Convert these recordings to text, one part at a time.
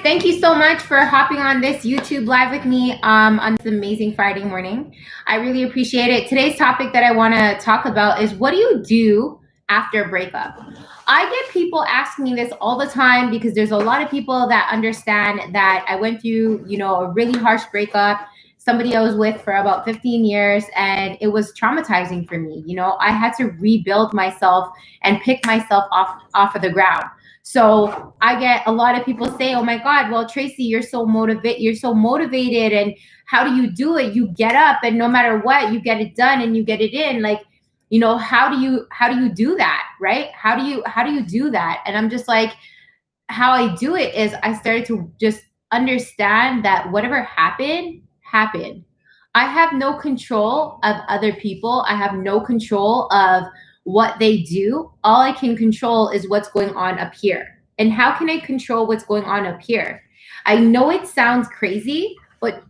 Thank you so much for hopping on this YouTube live with me on this amazing Friday morning. I really appreciate it. Today's topic that I want to talk about is, what do you do after a breakup? I get people asking me this all the time because there's a lot of people that understand that I went through, a really harsh breakup. Somebody I was with for about 15 years, and it was traumatizing for me. I had to rebuild myself and pick myself off of the ground. So I get a lot of people say, "Oh my God, well, Tracy, you're so motivated, and how do you do it? You get up, and no matter what, you get it done and you get it in. Like, how do you do that, right? How do you do that?" And I'm just like, how I do it is I started to just understand that whatever happened, happened. I have no control of other people. I have no control of what they do. All I can control is what's going on up here. And how can I control what's going on up here? I know it sounds crazy, but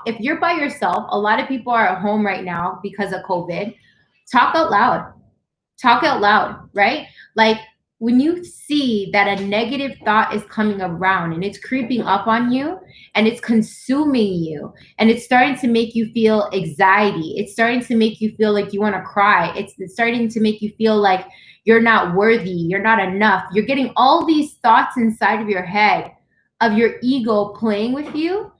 if you're by yourself, a lot of people are at home right now because of COVID. Talk out loud. Talk out loud, right? Like, when you see that a negative thought is coming around and it's creeping up on you and it's consuming you and it's starting to make you feel anxiety, it's starting to make you feel like you want to cry, it's starting to make you feel like you're not worthy, you're not enough, you're getting all these thoughts inside of your head of your ego playing with you.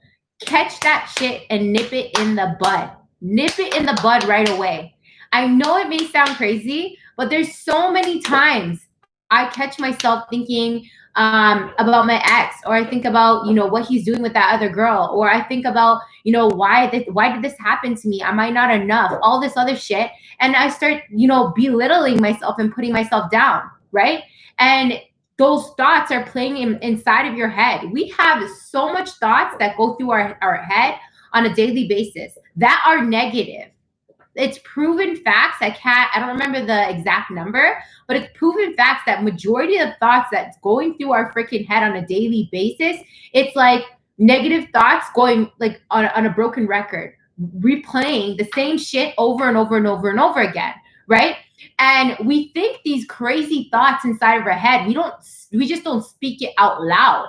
Catch that shit and nip it in the bud. Nip it in the bud right away. I know it may sound crazy, but there's so many times I catch myself thinking about my ex, or I think about, what he's doing with that other girl, or I think about, why did this happen to me? Am I not enough? All this other shit. And I start, belittling myself and putting myself down, right? And those thoughts are playing inside of your head. We have so much thoughts that go through our head on a daily basis that are negative. It's proven facts. I don't remember the exact number, but it's proven facts that majority of thoughts that's going through our freaking head on a daily basis, it's like negative thoughts going like on a broken record, replaying the same shit over and over and over and over again, right? And we think these crazy thoughts inside of our head. We just don't speak it out loud,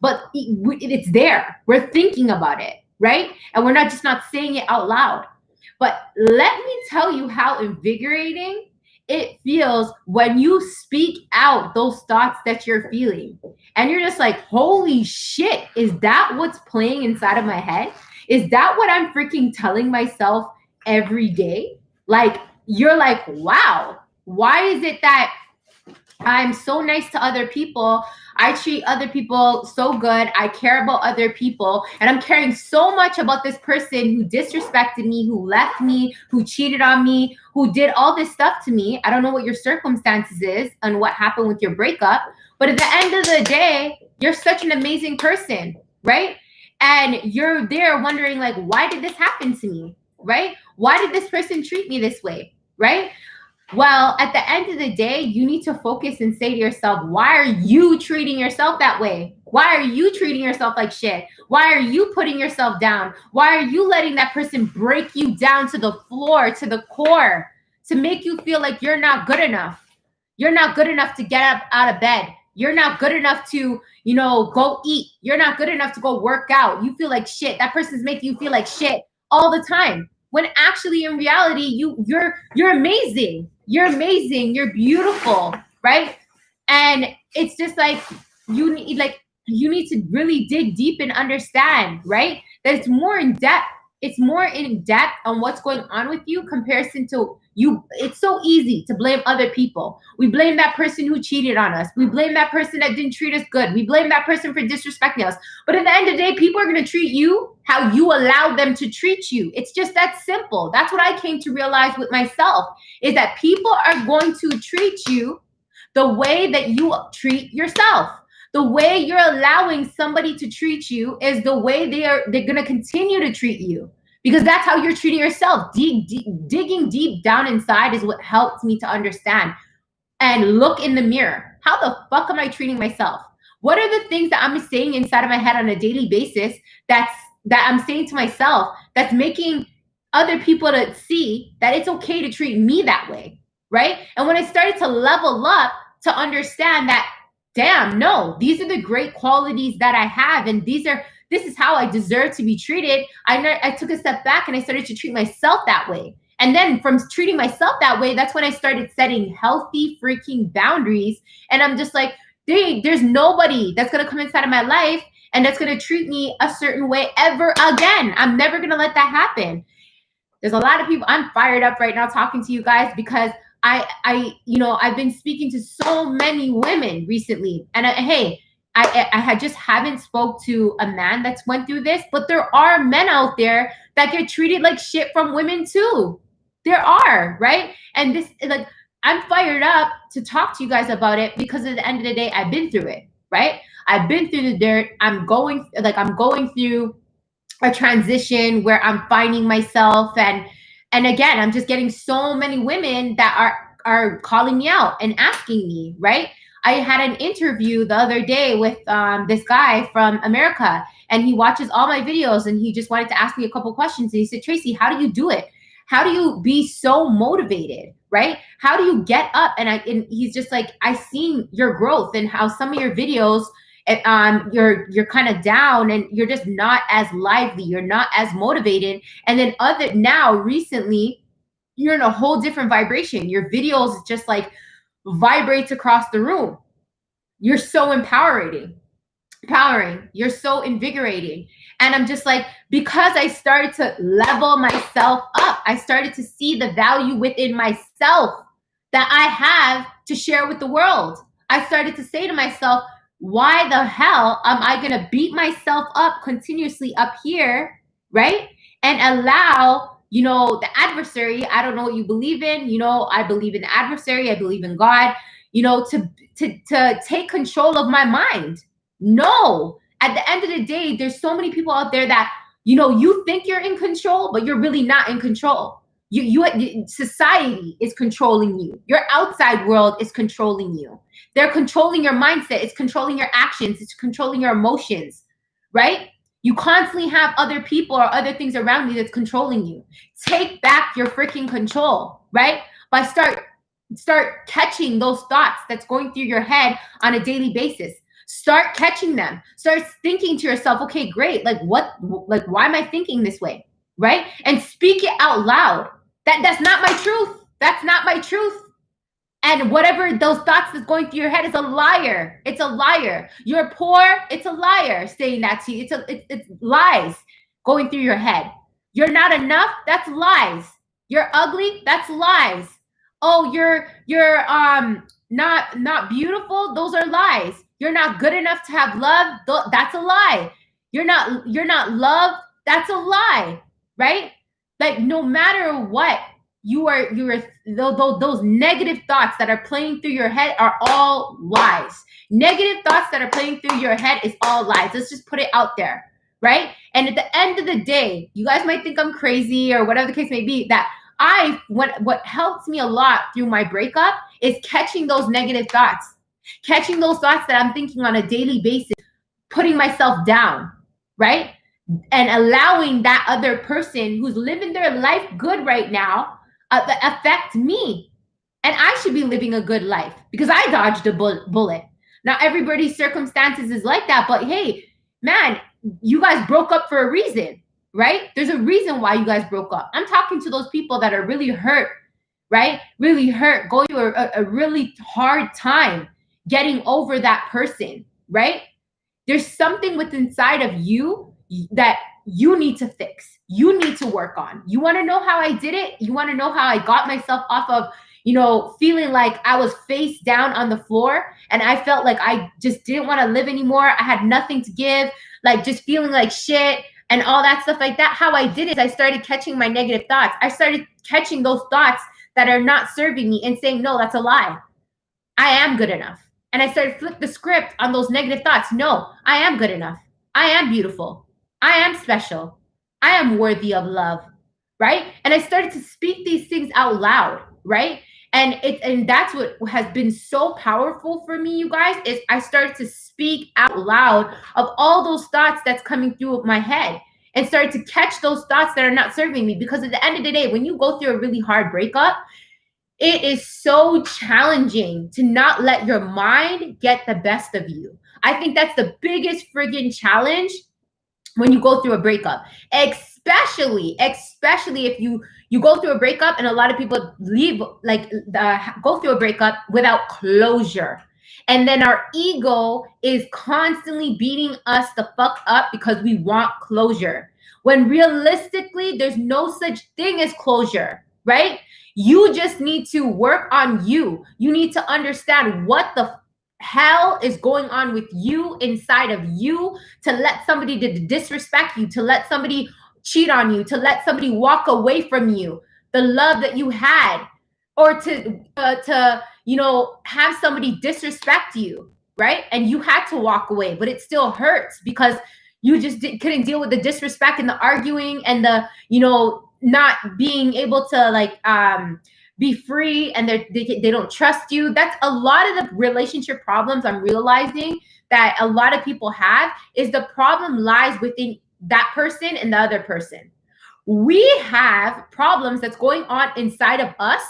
but it's there. We're thinking about it, right? And we're not saying it out loud. But let me tell you how invigorating it feels when you speak out those thoughts that you're feeling. And you're just like, holy shit, is that what's playing inside of my head? Is that what I'm freaking telling myself every day? Like, you're like, wow, why is it that I'm so nice to other people? I treat other people so good. I care about other people. And I'm caring so much about this person who disrespected me, who left me, who cheated on me, who did all this stuff to me. I don't know what your circumstances is and what happened with your breakup. But at the end of the day, you're such an amazing person, right? And you're there wondering, like, why did this happen to me, right? Why did this person treat me this way, right? Well, at the end of the day, you need to focus and say to yourself, why are you treating yourself that way? Why are you treating yourself like shit? Why are you putting yourself down? Why are you letting that person break you down to the floor, to the core, to make you feel like you're not good enough? You're not good enough to get up out of bed. You're not good enough to, go eat. You're not good enough to go work out. You feel like shit. That person's making you feel like shit all the time. When actually, in reality, you're amazing. You're amazing. You're beautiful, right? And it's just like you need to really dig deep and understand, right? That it's more in depth. It's more in depth on what's going on with you comparison to you. It's so easy to blame other people. We blame that person who cheated on us. We blame that person that didn't treat us good. We blame that person for disrespecting us. But at the end of the day, people are going to treat you how you allowed them to treat you. It's just that simple. That's what I came to realize with myself, is that people are going to treat you the way that you treat yourself. The way you're allowing somebody to treat you is the way they're going to continue to treat you, because that's how you're treating yourself. Digging deep down inside is what helps me to understand and look in the mirror. How the fuck am I treating myself? What are the things that I'm saying inside of my head on a daily basis that I'm saying to myself that's making other people to see that it's okay to treat me that way, right? And when I started to level up to understand that damn, no, these are the great qualities that I have, and this is how I deserve to be treated. I took a step back and I started to treat myself that way. And then from treating myself that way, that's when I started setting healthy freaking boundaries. And I'm just like, there's nobody that's gonna come inside of my life and that's gonna treat me a certain way ever again. I'm never gonna let that happen. There's a lot of people. I'm fired up right now talking to you guys because I've been speaking to so many women recently, and hey, I had just haven't spoke to a man that's went through this, but there are men out there that get treated like shit from women too. There are, right? And this, like, I'm fired up to talk to you guys about it because at the end of the day, I've been through it, right? I've been through the dirt. I'm going through a transition where I'm finding myself, and again, I'm just getting so many women that are calling me out and asking me, right? I had an interview the other day with this guy from America, and he watches all my videos, and he just wanted to ask me a couple questions. And he said, Tracy, how do you do it? How do you be so motivated, right? How do you get up? And he's just like, I seen your growth and how some of your videos, you're kind of down and you're just not as lively, you're not as motivated. And then now recently, you're in a whole different vibration. Your videos just like vibrates across the room. You're so empowering. You're so invigorating. And I'm just like, because I started to level myself up, I started to see the value within myself that I have to share with the world. I started to say to myself, why the hell am I going to beat myself up continuously up here, right? And allow, the adversary, I don't know what you believe in, I believe in the adversary, I believe in God, to take control of my mind. No, at the end of the day, there's so many people out there that, you think you're in control, but you're really not in control. Society is controlling you. Your outside world is controlling you. They're controlling your mindset. It's controlling your actions. It's controlling your emotions, right? You constantly have other people or other things around you that's controlling you. Take back your freaking control, right? By start catching those thoughts that's going through your head on a daily basis. Start catching them. Start thinking to yourself, okay, great. Why am I thinking this way? Right? And speak it out loud. That's not my truth. That's not my truth. And whatever those thoughts that's going through your head is a liar. It's a liar. You're poor. It's a liar saying that to you. It's lies going through your head. You're not enough. That's lies. You're ugly. That's lies. Oh, you're not beautiful. Those are lies. You're not good enough to have love. That's a lie. You're not loved. That's a lie, right? Like, no matter what, those negative thoughts that are playing through your head are all lies. Negative thoughts that are playing through your head is all lies. Let's just put it out there, right? And at the end of the day, you guys might think I'm crazy or whatever the case may be, that what helps me a lot through my breakup is catching those negative thoughts, catching those thoughts that I'm thinking on a daily basis, putting myself down, right? And allowing that other person who's living their life good right now affect me. And I should be living a good life because I dodged a bullet. Now, everybody's circumstances is like that, but hey, man, you guys broke up for a reason, right? There's a reason why you guys broke up. I'm talking to those people that are really hurt, right? Really hurt, going through a really hard time getting over that person, right? There's something within inside of you that you need to fix. You need to work on. You want to know how I did it? You want to know how I got myself off of, feeling like I was face down on the floor and I felt like I just didn't want to live anymore. I had nothing to give, like just feeling like shit and all that stuff like that. How I did it is I started catching my negative thoughts. I started catching those thoughts that are not serving me and saying, no, that's a lie. I am good enough. And I started to flip the script on those negative thoughts. No, I am good enough. I am beautiful. I am special. I am worthy of love, right? And I started to speak these things out loud, right? And that's what has been so powerful for me, you guys, is I started to speak out loud of all those thoughts that's coming through my head and started to catch those thoughts that are not serving me. Because at the end of the day, when you go through a really hard breakup, It is so challenging to not let your mind get the best of you. I think that's the biggest friggin' challenge when you go through a breakup, especially if you go through a breakup, and a lot of people leave, like, go through a breakup without closure, and then our ego is constantly beating us the fuck up because we want closure, when realistically there's no such thing as closure, right? You just need to work on you. You need to understand what the hell is going on with you, inside of you, to let somebody disrespect you, to let somebody cheat on you, to let somebody walk away from you, the love that you had, or to have somebody disrespect you, right? And you had to walk away, but it still hurts because you just couldn't deal with the disrespect and the arguing and the not being able to, like, be free, and they don't trust you. That's a lot of the relationship problems I'm realizing that a lot of people have, is the problem lies within that person and the other person. We have problems that's going on inside of us,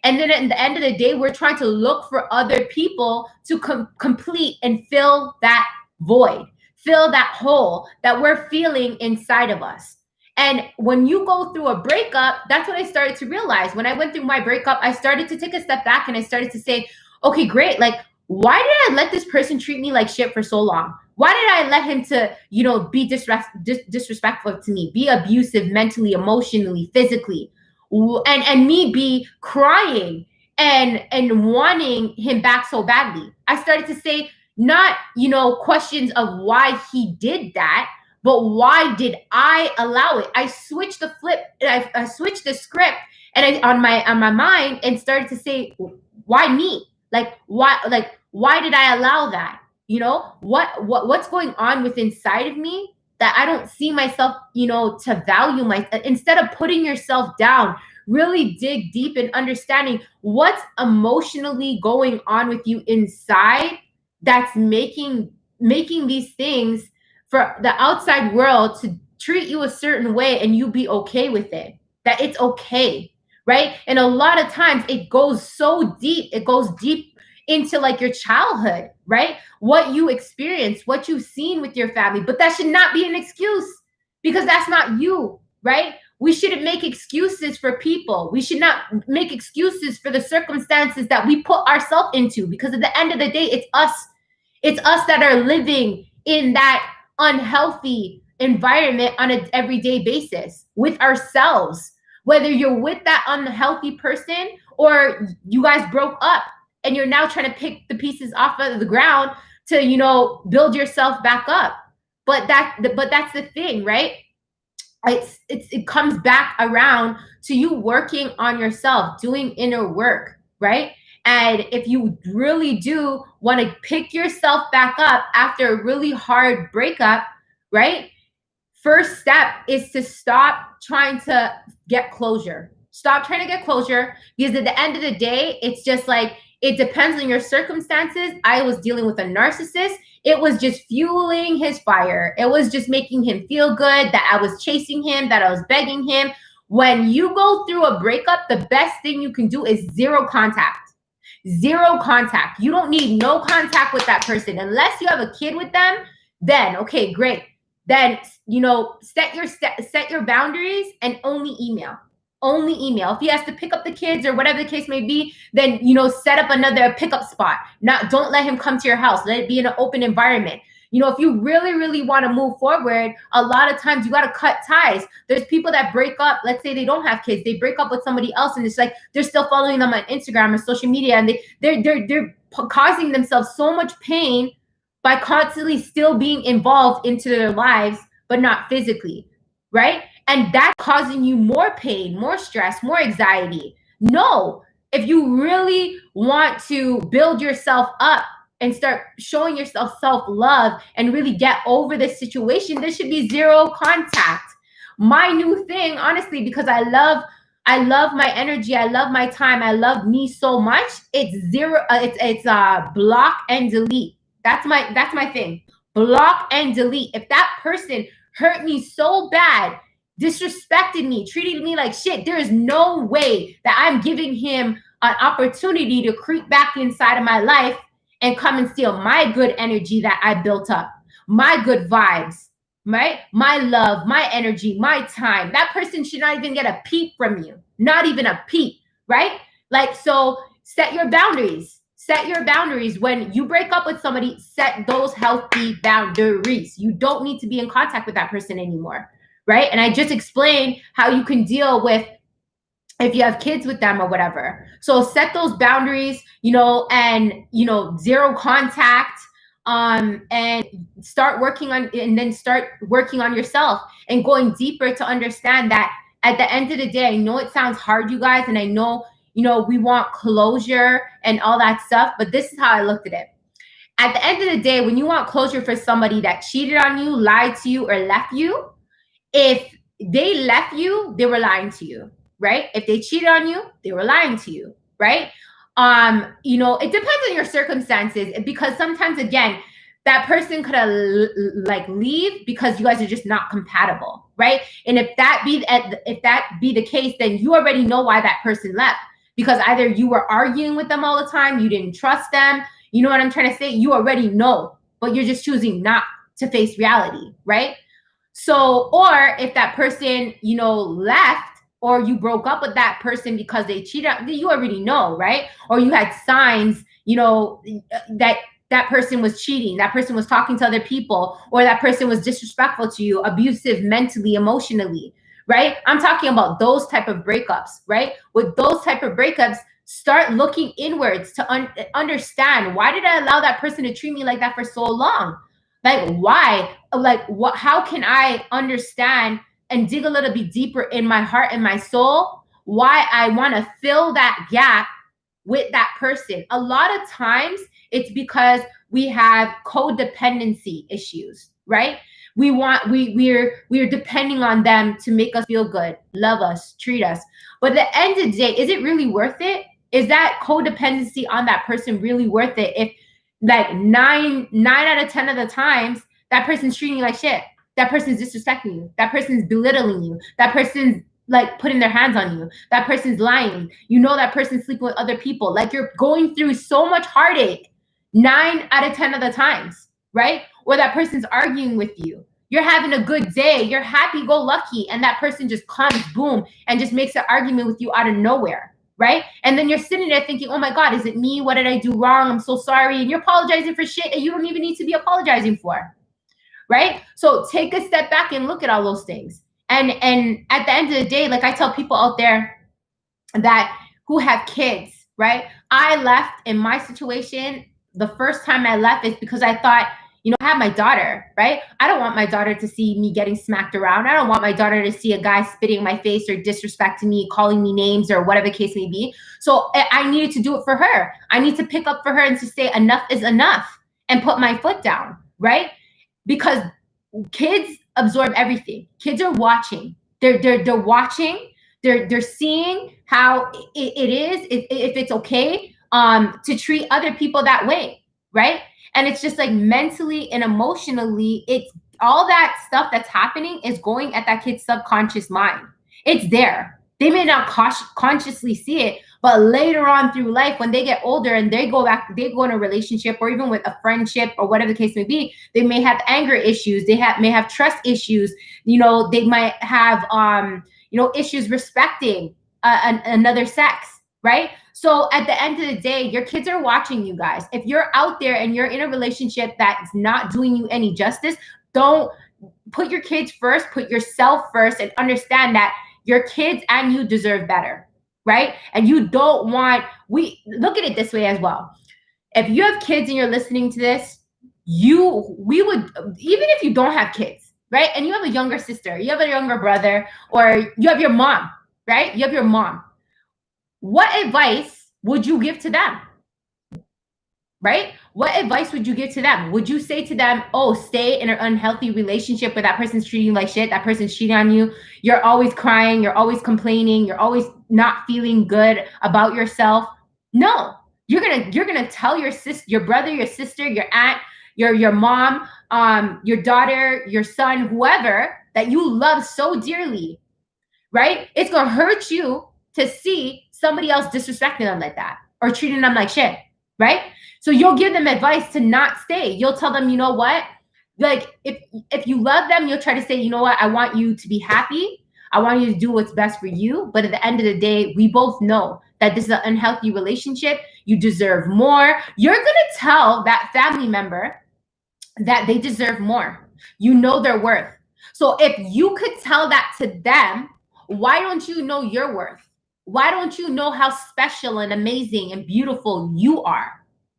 and then at the end of the day, we're trying to look for other people to complete and fill that void, fill that hole that we're feeling inside of us. And when you go through a breakup, that's what I started to realize. When I went through my breakup, I started to take a step back and I started to say, okay, great. Like, why did I let this person treat me like shit for so long? Why did I let him to, be disrespectful to me, be abusive mentally, emotionally, physically, and me be crying and wanting him back so badly? I started to say, not, questions of why he did that, but why did I allow it? I switched the flip. I switched the script, and on my mind, and started to say, why me? Like, why did I allow that? What's going on with inside of me that I don't see myself, to value instead of putting yourself down, really dig deep in understanding what's emotionally going on with you inside that's making these things for the outside world to treat you a certain way, and you be okay with it, that it's okay, right? And a lot of times it goes so deep, it goes deep into, like, your childhood, right? What you experienced, what you've seen with your family, but that should not be an excuse, because that's not you, right? We shouldn't make excuses for people. We should not make excuses for the circumstances that we put ourselves into, because at the end of the day, it's us. It's us that are living in that unhealthy environment on an everyday basis with ourselves. Whether you're with that unhealthy person or you guys broke up and you're now trying to pick the pieces off of the ground to, build yourself back up. But that's the thing, right? It comes back around to you working on yourself, doing inner work, right? And if you really do want to pick yourself back up after a really hard breakup, right? First step is to stop trying to get closure. Stop trying to get closure, because at the end of the day, it's just like, it depends on your circumstances. I was dealing with a narcissist. It was just fueling his fire. It was just making him feel good that I was chasing him, that I was begging him. When you go through a breakup, the best thing you can do is zero contact. Zero contact. You don't need no contact with that person unless you have a kid with them. Then okay, great. Then set your boundaries and only email. Only email. If he has to pick up the kids or whatever the case may be, then set up another pickup spot. Don't let him come to your house. Let it be in an open environment. If you really, really want to move forward, a lot of times you got to cut ties. There's people that break up. Let's say they don't have kids. They break up with somebody else, and it's like they're still following them on Instagram or social media, and they're causing themselves so much pain by constantly still being involved into their lives, but not physically, right? And that's causing you more pain, more stress, more anxiety. No, if you really want to build yourself up and start showing yourself self-love and really get over this situation, there should be zero contact. My new thing, honestly, because I love my energy, I love my time, I love me so much, it's zero, it's block and delete. That's my thing. Block and delete. If that person hurt me so bad, disrespected me, treated me like shit, there is no way that I'm giving him an opportunity to creep back inside of my life and come and steal my good energy that I built up, my good vibes, right? My love, my energy, my time. That person should not even get a peep from you, not even a peep, right? Like, so set your boundaries. Set your boundaries. When you break up with somebody, set those healthy boundaries. You don't need to be in contact with that person anymore, right? And I just explained how you can deal with if you have kids with them or whatever. So set those boundaries, and zero contact, and start working on yourself and going deeper to understand that at the end of the day, I know it sounds hard, you guys, and I know, we want closure and all that stuff, but this is how I looked at it. At the end of the day, when you want closure for somebody that cheated on you, lied to you, or left you, if they left you, they were lying to you, right? If they cheated on you, they were lying to you, right? It depends on your circumstances, because sometimes, again, that person could have leave because you guys are just not compatible, right? And if that be the case, then you already know why that person left, because either you were arguing with them all the time, you didn't trust them. You know what I'm trying to say? You already know, but you're just choosing not to face reality, right? So, or if that person, left, or you broke up with that person because they cheated, you already know, right? Or you had signs, that person was cheating, that person was talking to other people, or that person was disrespectful to you, abusive mentally, emotionally, right? I'm talking about those type of breakups, right? With those type of breakups, start looking inwards to understand, why did I allow that person to treat me like that for so long? Like, why? Like, what? How can I understand and dig a little bit deeper in my heart and my soul why I want to fill that gap with that person? A lot of times it's because we have codependency issues, right? We're depending on them to make us feel good, love us, treat us. But at the end of the day, is it really worth it? Is that codependency on that person really worth it if, like, nine out of 10 of the times that person's treating you like shit, that person's disrespecting you, that person's belittling you, that person's like putting their hands on you, that person's lying, that person's sleeping with other people, like, you're going through so much heartache 9 out of 10 of the times, right? Or that person's arguing with you, you're having a good day, you're happy-go-lucky, and that person just comes, boom, and just makes an argument with you out of nowhere, right? And then you're sitting there thinking, oh my God, is it me? What did I do wrong? I'm so sorry. And you're apologizing for shit that you don't even need to be apologizing for, right? So take a step back and look at all those things. And at the end of the day, like, I tell people out there that who have kids, right? I left in my situation. The first time I left is because I thought, I have my daughter, right? I don't want my daughter to see me getting smacked around. I don't want my daughter to see a guy spitting in my face or disrespecting me, calling me names, or whatever the case may be. So I needed to do it for her. I need to pick up for her and to say enough is enough and put my foot down, right? Because kids absorb everything. Kids are watching. They're watching. They're seeing how it is, if it's okay to treat other people that way, right? And it's just like mentally and emotionally, it's all that stuff that's happening is going at that kid's subconscious mind. It's there. They may not consciously see it, but later on through life, when they get older and they go in a relationship, or even with a friendship or whatever the case may be, they may have anger issues. They may have trust issues. They might have issues respecting another sex, right? So at the end of the day, your kids are watching you guys. If you're out there and you're in a relationship that's not doing you any justice, don't put your kids first, put yourself first, and understand that your kids and you deserve better, right? And you don't want, we look at it this way as well. If you have kids and you're listening to this, we would, even if you don't have kids, right? And you have a younger sister, you have a younger brother, or you have your mom, right? You have your mom. What advice would you give to them? Right? What advice would you give to them? Would you say to them, oh, stay in an unhealthy relationship where that person's treating you like shit, that person's cheating on you, you're always crying, you're always complaining, you're always not feeling good about yourself? No. You're gonna tell your sister, your brother, your sister, your aunt, your mom, your daughter, your son, whoever that you love so dearly, right? It's gonna hurt you to see somebody else disrespecting them like that or treating them like shit, right? So you'll give them advice to not stay. You'll tell them, you know what? Like if you love them, you'll try to say, you know what? I want you to be happy. I want you to do what's best for you. But at the end of the day, we both know that this is an unhealthy relationship. You deserve more. You're going to tell that family member that they deserve more. You know their worth. So if you could tell that to them, why don't you know your worth? Why don't you know how special and amazing and beautiful you are,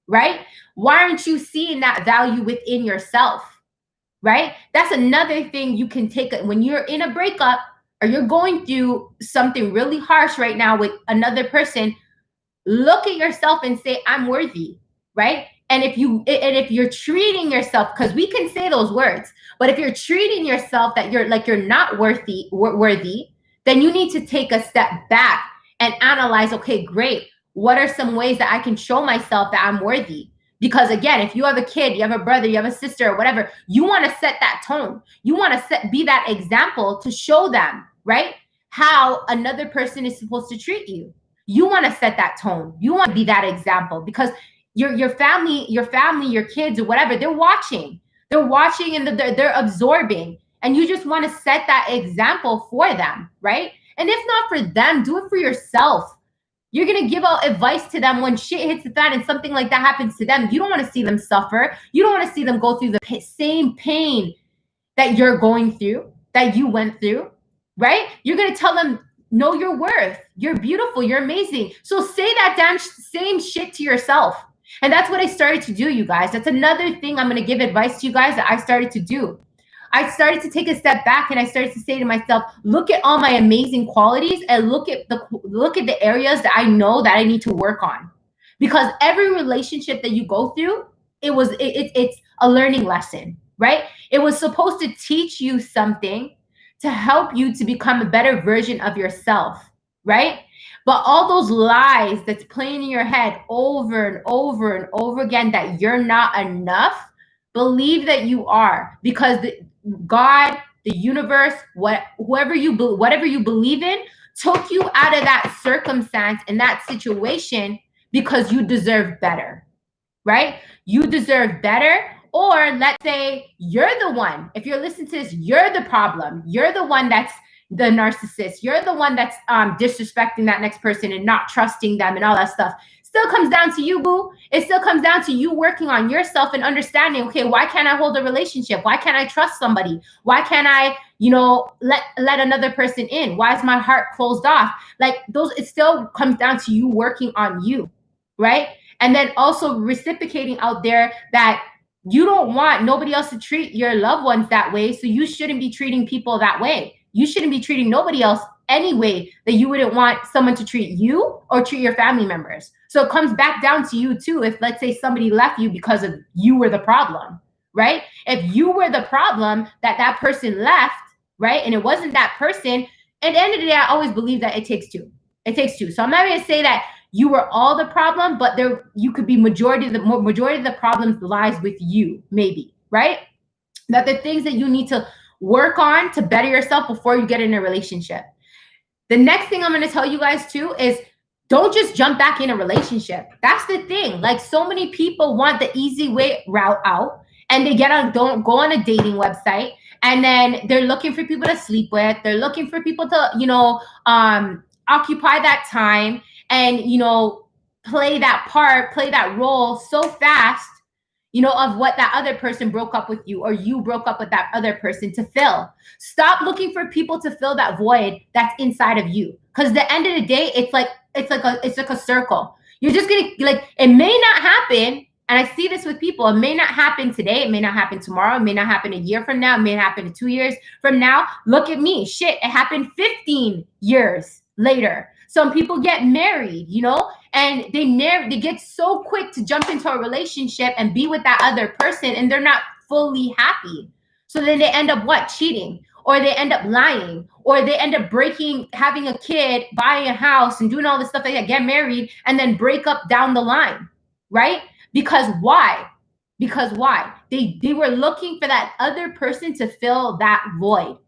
right? Why aren't you seeing that value within yourself, right? That's another thing you can take when you're in a breakup or you're going through something really harsh right now with another person. Look at yourself and say, I'm worthy, right? And if you're treating yourself, because we can say those words, but if you're treating yourself that you're not worthy, then you need to take a step back and analyze, okay, great. What are some ways that I can show myself that I'm worthy? Because again, if you have a kid, you have a brother, you have a sister or whatever, you want to set that tone. You want to be that example to show them, right? How another person is supposed to treat you. You want to set that tone. You want to be that example because your family, your kids or whatever, they're watching. They're watching and they're absorbing. And you just want to set that example for them, right? And if not for them, do it for yourself. You're going to give out advice to them when shit hits the fan and something like that happens to them. You don't want to see them suffer. You don't want to see them go through the same pain that you're going through, that you went through, right? You're going to tell them, know your worth. You're beautiful. You're amazing. So say that damn same shit to yourself. And that's what I started to do, you guys. That's another thing I'm going to give advice to you guys that I started to do. I started to take a step back and I started to say to myself, look at all my amazing qualities and look at the areas that I know that I need to work on. Because every relationship that you go through, it's a learning lesson, right? It was supposed to teach you something to help you to become a better version of yourself, right? But all those lies that's playing in your head over and over and over again that you're not enough, believe that you are, because God, the universe, whatever you believe in, took you out of that circumstance and that situation because you deserve better, right? You deserve better. Or let's say you're the one, if you're listening to this, you're the problem. You're the one that's the narcissist. You're the one that's disrespecting that next person and not trusting them and all that stuff. Still comes down to you, boo. It still comes down to you working on yourself and understanding, okay, why can't I hold a relationship? Why can't I trust somebody? Why can't I, let another person in? Why is my heart closed off? It still comes down to you working on you, right? And then also reciprocating out there that you don't want nobody else to treat your loved ones that way. So you shouldn't be treating people that way. You shouldn't be treating nobody else any way that you wouldn't want someone to treat you or treat your family members. So it comes back down to you too. If let's say somebody left you because of you were the problem, right? If you were the problem that person left, right? And it wasn't that person. At the end of the day, I always believe that it takes two. It takes two. So I'm not going to say that you were all the problem, but you could be majority of the problems lies with you, maybe, right? That the things that you need to work on to better yourself before you get in a relationship. The next thing I'm going to tell you guys too is don't just jump back in a relationship. That's the thing. Like so many people want the easy way route out and they don't go on a dating website and then they're looking for people to sleep with. They're looking for people to, occupy that time and, play that role so fast, of what that other person broke up with you or you broke up with that other person to fill. Stop looking for people to fill that void that's inside of you. Because at the end of the day, it's like a circle. You're just gonna it may not happen. And I see this with people. It may not happen today. It may not happen tomorrow. It may not happen a year from now. It may happen 2 years from now. Look at me. Shit, it happened 15 years later. Some people get married, and they get so quick to jump into a relationship and be with that other person and they're not fully happy. So then they end up cheating, or they end up lying, or they end up having a kid, buying a house and doing all this stuff like that, get married and then break up down the line, right? Because why? They were looking for that other person to fill that void.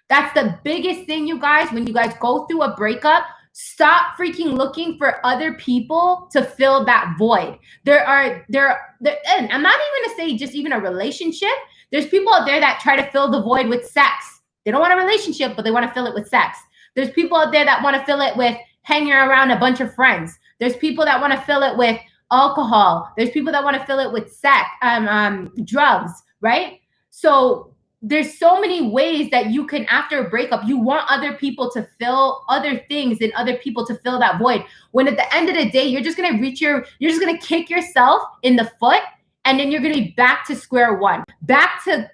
That's the biggest thing, you guys. When you guys go through a breakup, Stop freaking looking for other people to fill that void. There, and I'm not even gonna say just even a relationship. There's people out there that try to fill the void with sex. They don't want a relationship, but they want to fill it with sex. There's people out there that want to fill it with hanging around a bunch of friends. There's people that want to fill it with alcohol. There's people that want to fill it with sex, drugs, right? So there's so many ways that you can, after a breakup, you want other people to fill other things and other people to fill that void. When at the end of the day, you're just gonna you're just gonna kick yourself in the foot, and then you're gonna be back to square one, back to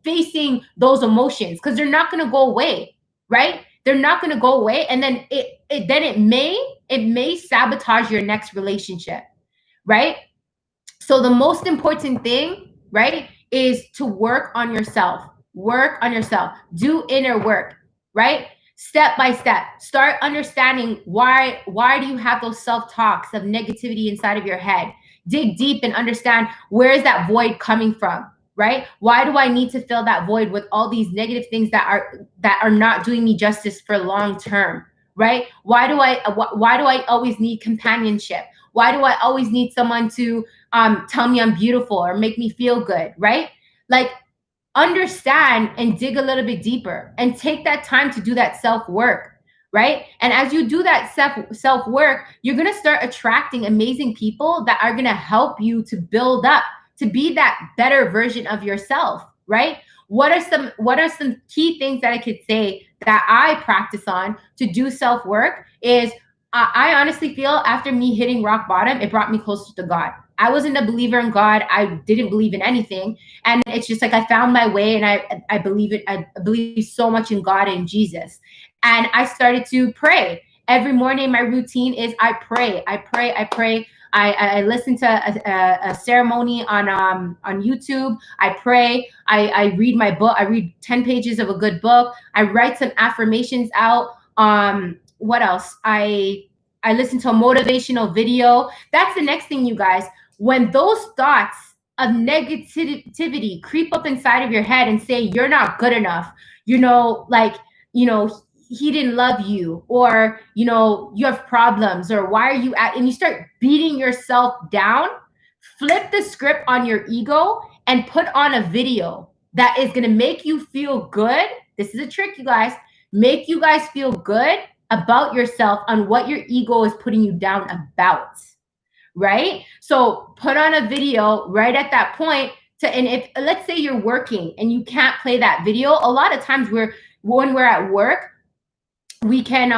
facing those emotions, because they're not gonna go away, right? They're not gonna go away, and then it may sabotage your next relationship, right? So the most important thing, right, is to work on yourself. Work on yourself. Do inner work, right? Step by step. Start understanding why do you have those self-talks of negativity inside of your head. Dig deep and understand, where is that void coming from, right? Why do I need to fill that void with all these negative things that are not doing me justice for long term, right? Why do I always need companionship? Why do I always need someone to tell me I'm beautiful or make me feel good, right? Like, understand and dig a little bit deeper and take that time to do that self-work, right? And as you do that self-work, you're going to start attracting amazing people that are going to help you to build up, to be that better version of yourself, right? What are some key things that I could say that I practice on to do self-work is, I honestly feel after me hitting rock bottom, it brought me closer to God. I wasn't a believer in God. I didn't believe in anything. And it's just like I found my way, and I believe it. I believe so much in God and Jesus. And I started to pray. Every morning, my routine is I pray. I listen to a ceremony on YouTube. I pray. I read my book. I read 10 pages of a good book. I write some affirmations out. What else? I listen to a motivational video. That's the next thing, you guys. When those thoughts of negativity creep up inside of your head and say you're not good enough, he didn't love you, or you have problems, or why are you at, and you start beating yourself down, flip the script on your ego and put on a video that is going to make you feel good. This is a trick, you guys. Make you guys feel good about yourself on what your ego is putting you down about, right? So put on a video right at that point and if, let's say you're working and you can't play that video, a lot of times when we're at work, we can,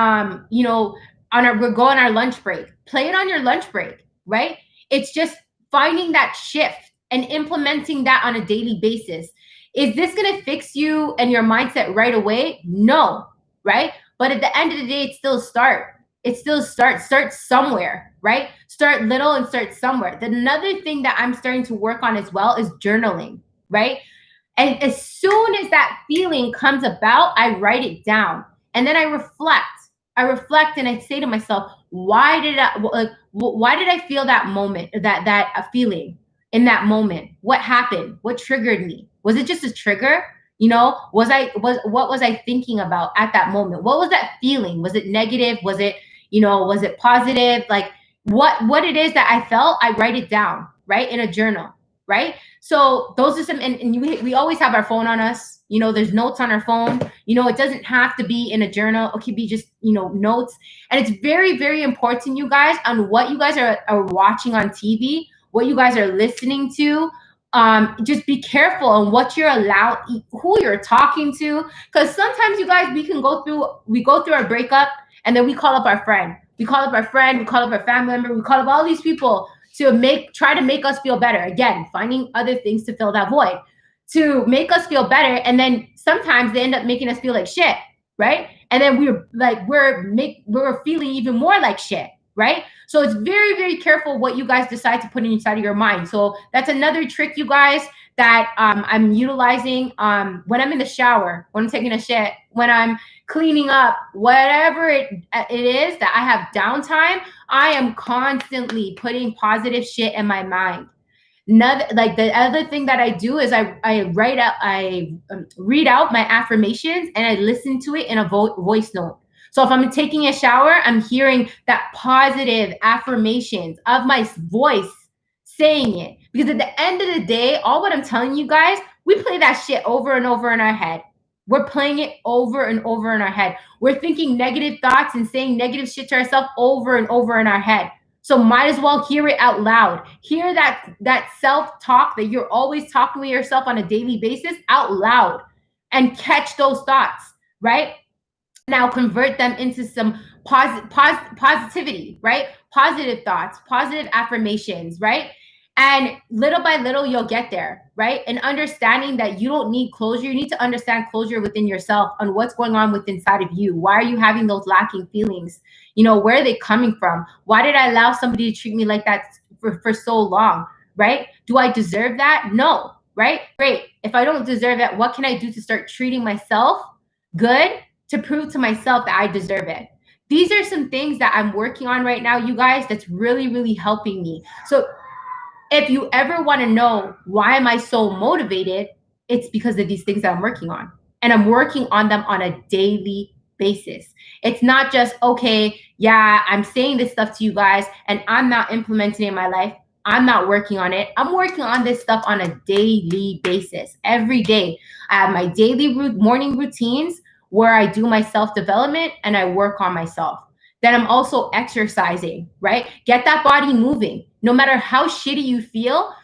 we're going our lunch break, play it on your lunch break, right? It's just finding that shift and implementing that on a daily basis. Is this going to fix you and your mindset right away? No, right? But at the end of the day, it's still a start. Start somewhere, right? Start little and start somewhere. Another thing that I'm starting to work on as well is journaling, right? And as soon as that feeling comes about, I write it down. And then I reflect and I say to myself, why did I feel that moment, that feeling in that moment? What happened? What triggered me? Was it just a trigger? What was I thinking about at that moment? What was that feeling? Was it negative? Was it positive? Like what it is that I felt, I write it down, right? In a journal, right? So those are some, and we always have our phone on us. There's notes on our phone. It doesn't have to be in a journal. It could be just, notes. And it's very, very important, you guys, on what you guys are watching on TV, what you guys are listening to. Just be careful on what you're allowed, who you're talking to. Because sometimes, you guys, we go through our breakup, and then we call up our friend. We call up our family member. We call up all these people to try to make us feel better. Again, finding other things to fill that void, to make us feel better. And then sometimes they end up making us feel like shit, right? And then we're feeling even more like shit, right? So it's very, very careful what you guys decide to put inside of your mind. So that's another trick, you guys, that I'm utilizing when I'm in the shower, when I'm taking a shit, when I'm cleaning up, whatever it is that I have downtime, I am constantly putting positive shit in my mind. The other thing that I do is I read out my affirmations, and I listen to it in a voice note. So if I'm taking a shower, I'm hearing that positive affirmations of my voice saying it. Because at the end of the day, all what I'm telling you guys, we play that shit over and over in our head. We're playing it over and over in our head. We're thinking negative thoughts and saying negative shit to ourselves over and over in our head. So might as well hear it out loud. Hear that self-talk that you're always talking to yourself on a daily basis out loud and catch those thoughts, right? Now convert them into some positivity, right? Positive thoughts, positive affirmations, right? And little by little, you'll get there, right? And understanding that you don't need closure. You need to understand closure within yourself on what's going on within inside of you. Why are you having those lacking feelings? You know, where are they coming from? Why did I allow somebody to treat me like that for so long, right? Do I deserve that? No, right? Great. If I don't deserve it, what can I do to start treating myself good to prove to myself that I deserve it? These are some things that I'm working on right now, you guys, that's really, really helping me. So if you ever want to know why am I so motivated, it's because of these things that I'm working on. And I'm working on them on a daily basis. It's not just, okay, yeah, I'm saying this stuff to you guys and I'm not implementing it in my life. I'm not working on it. I'm working on this stuff on a daily basis. Every day, I have my daily morning routines where I do my self-development and I work on myself. Then I'm also exercising, right? Get that body moving. No matter how shitty you feel,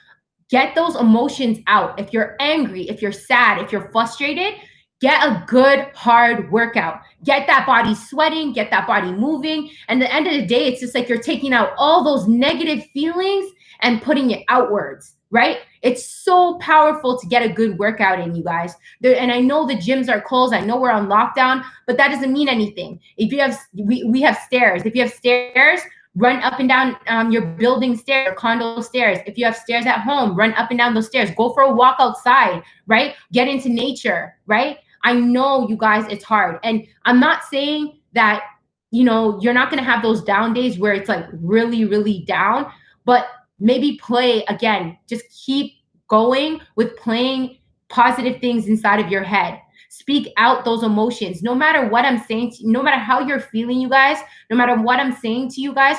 get those emotions out. If you're angry, if you're sad, if you're frustrated, get a good hard workout. Get that body sweating, get that body moving. And at the end of the day, it's just like you're taking out all those negative feelings and putting it outwards, right? It's so powerful to get a good workout in, you guys. And I know the gyms are closed. I know we're on lockdown, but that doesn't mean anything. If you have, we have stairs. If you have stairs, run up and down your building stairs, condo stairs. If you have stairs at home, run up and down those stairs. Go for a walk outside, right? Get into nature, right? I know, you guys, it's hard. And I'm not saying that, you know, you're not going to have those down days where it's like really, really down, but maybe play again. Just keep going with playing positive things inside of your head. Speak out those emotions. No matter what I'm saying to you, no matter how you're feeling, you guys, no matter what I'm saying to you guys,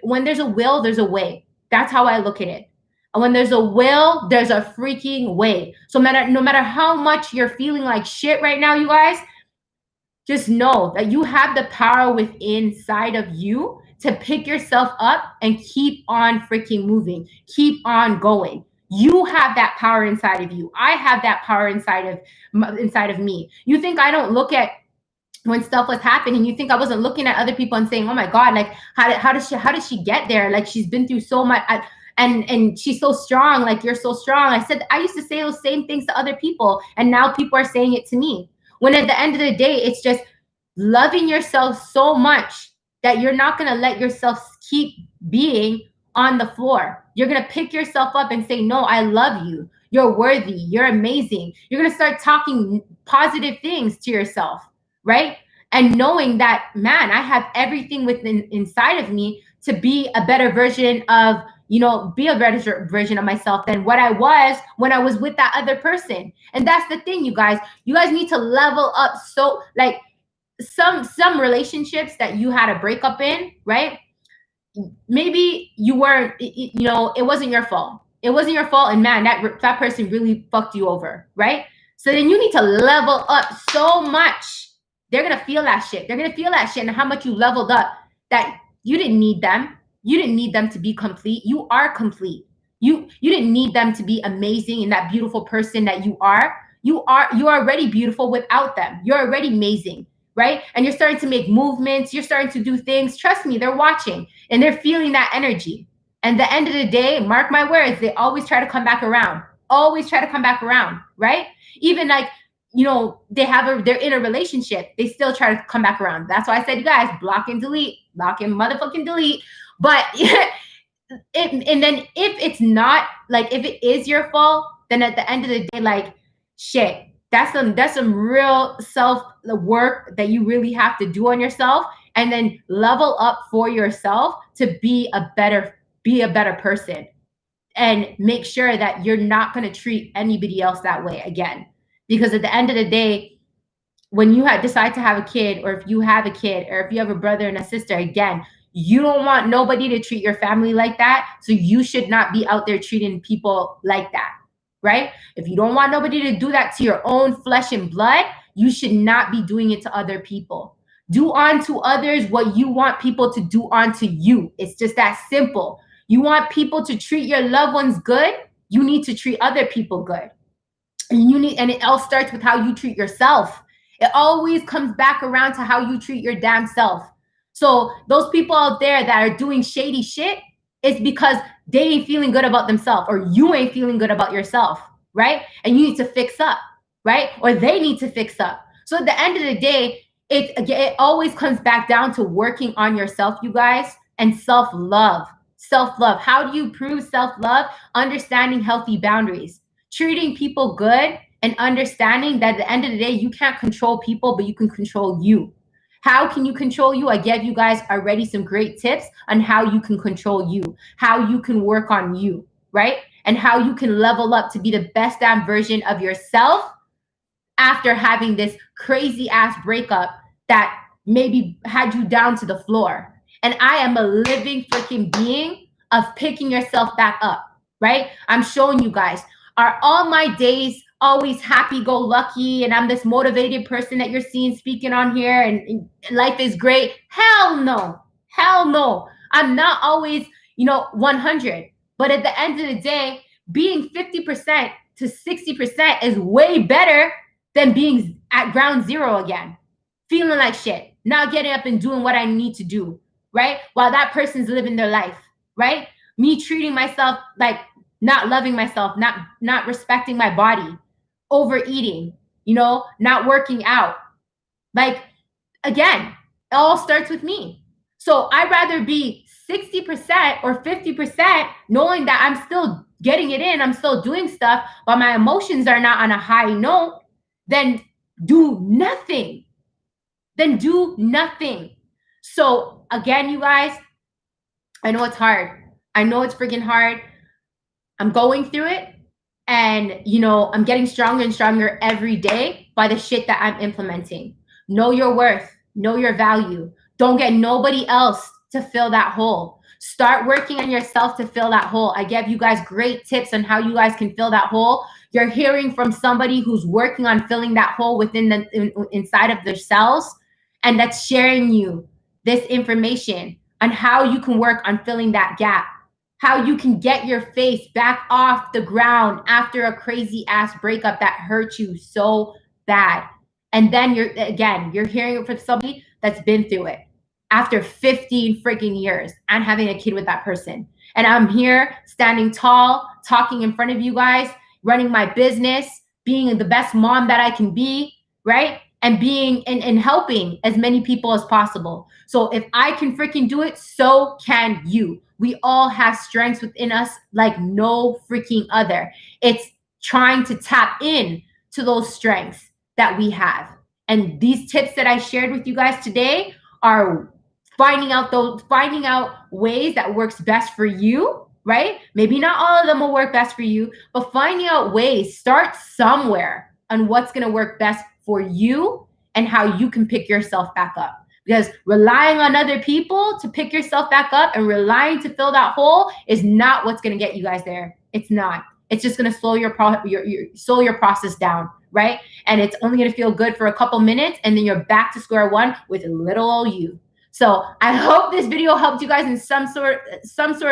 when there's a will, there's a way. That's how I look at it. And when there's a will, there's a freaking way. So no matter how much you're feeling like shit right now, you guys, just know that you have the power within inside of you to pick yourself up and keep on freaking moving, keep on going. You have that power inside of you. I have that power inside of me. You think I don't look at when stuff was happening? You think I wasn't looking at other people and saying, "Oh my God, like how did she get there? Like she's been through so much, and she's so strong. Like you're so strong." I used to say those same things to other people, and now people are saying it to me. When at the end of the day, it's just loving yourself so much that you're not going to let yourself keep being on the floor. You're going to pick yourself up and say, "No, I love you. You're worthy. You're amazing." You're going to start talking positive things to yourself, right? And knowing that, man, I have everything within inside of me to be a better version of, be a better version of myself than what I was when I was with that other person. And that's the thing, you guys. You guys need to level up. So like some relationships that you had a breakup in, right? Maybe you weren't, it wasn't your fault. It wasn't your fault. And man, that person really fucked you over, right? So then you need to level up so much. They're going to feel that shit. They're going to feel that shit and how much you leveled up, that you didn't need them. You didn't need them to be complete. You are complete. You didn't need them to be amazing and that beautiful person that you are. You're already beautiful without them. You're already amazing, right? And you're starting to make movements. You're starting to do things. Trust me, they're watching and they're feeling that energy. And at the end of the day, mark my words, they always try to come back around. Always try to come back around, right? Even like, they're in a relationship, they still try to come back around. That's why I said, you guys, block and delete, block and motherfucking delete. But and then if it's not, like, if it is your fault, then at the end of the day, like, shit, that's some real self work that you really have to do on yourself, and then level up for yourself to be a better person, and make sure that you're not going to treat anybody else that way again. Because at the end of the day, when you decide to have a kid, or if you have a kid, or if you have a brother and a sister, again, you don't want nobody to treat your family like that. So you should not be out there treating people like that, right? If you don't want nobody to do that to your own flesh and blood, you should not be doing it to other people. Do unto others what you want people to do unto you. It's just that simple. You want people to treat your loved ones good, you need to treat other people good. And it all starts with how you treat yourself. It always comes back around to how you treat your damn self. So those people out there that are doing shady shit, it's because they ain't feeling good about themselves, or you ain't feeling good about yourself, right? And you need to fix up, right? Or they need to fix up. So at the end of the day, it always comes back down to working on yourself, you guys, and self-love. Self-love. How do you prove self-love? Understanding healthy boundaries, treating people good, and understanding that at the end of the day, you can't control people, but you can control you. How can you control you? I gave you guys already some great tips on how you can control you, how you can work on you, right? And how you can level up to be the best damn version of yourself after having this crazy ass breakup that maybe had you down to the floor. And I am a living freaking being of picking yourself back up, right? I'm showing you guys. Are all my days always happy-go-lucky and I'm this motivated person that you're seeing speaking on here and life is great? Hell no. Hell no. I'm not always, 100. But at the end of the day, being 50% to 60% is way better than being at ground zero again, feeling like shit, not getting up and doing what I need to do, right? While that person's living their life, right? Me treating myself like not loving myself, not respecting my body, overeating, not working out. Like, again, it all starts with me. So I'd rather be 60% or 50% knowing that I'm still getting it in, I'm still doing stuff, but my emotions are not on a high note, than do nothing. So again, you guys, I know it's hard. I know it's freaking hard. I'm going through it, and I'm getting stronger and stronger every day by the shit that I'm implementing. Know your worth, know your value. Don't get nobody else to fill that hole. Start working on yourself to fill that hole. I gave you guys great tips on how you guys can fill that hole. You're hearing from somebody who's working on filling that hole inside of themselves, and that's sharing you this information on how you can work on filling that gap, how you can get your face back off the ground after a crazy ass breakup that hurt you so bad. And then you're hearing it from somebody that's been through it after 15 freaking years and having a kid with that person. And I'm here standing tall, talking in front of you guys, running my business, being the best mom that I can be, right? And being and helping as many people as possible. So if I can freaking do it, so can you. We all have strengths within us like no freaking other. It's trying to tap in to those strengths that we have. And these tips that I shared with you guys today are finding out ways that works best for you, right? Maybe not all of them will work best for you, but finding out ways, start somewhere on what's going to work best for you and how you can pick yourself back up. Because relying on other people to pick yourself back up and relying to fill that hole is not what's going to get you guys there. It's not. It's just going to slow your process down, right? And it's only going to feel good for a couple minutes, and then you're back to square one with little old you. So I hope this video helped you guys in some sort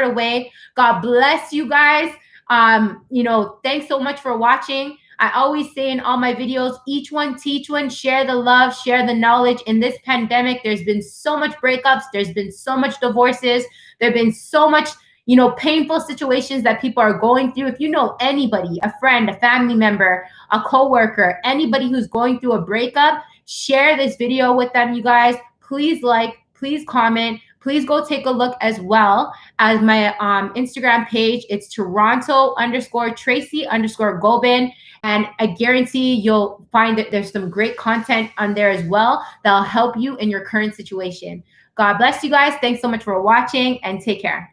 of way. God bless you guys. Thanks so much for watching. I always say in all my videos, each one teach one, share the love, share the knowledge. In this pandemic, there's been so much breakups. There's been so much divorces. There've been so much, painful situations that people are going through. If you know anybody, a friend, a family member, a coworker, anybody who's going through a breakup, share this video with them, you guys. Please like, please comment. Please go take a look as well as my Instagram page. It's Toronto_Tracy_Gobin. And I guarantee you'll find that there's some great content on there as well that'll help you in your current situation. God bless you guys. Thanks so much for watching, and take care.